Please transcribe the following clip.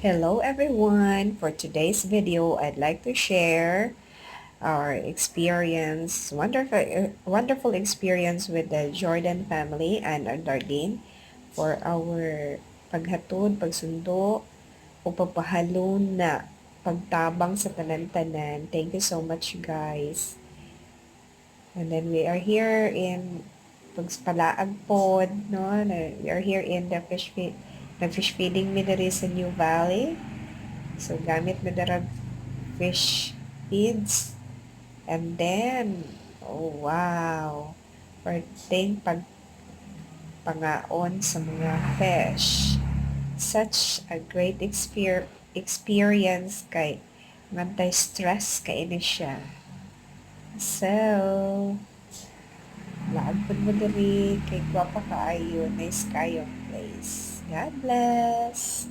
Hello everyone! For today's video, I'd like to share our experience, wonderful experience with the Jordan family and our Darlene for our paghatod, pagsundo, o pagpahalon na pagtabang sa tanan-tanan. Thank you so much guys. And then we are here in Pagspalaag Pod, no? We are here in the fish feeding me diri sa New Valley. So, gamit na darag fish feeds. And then, oh wow, perting pagpangaon sa mga fish. Such a great experience kay ngantay-stress kay ini siya. So, laag po mo diri kay gwapa kaayo, nice kayong place. God bless!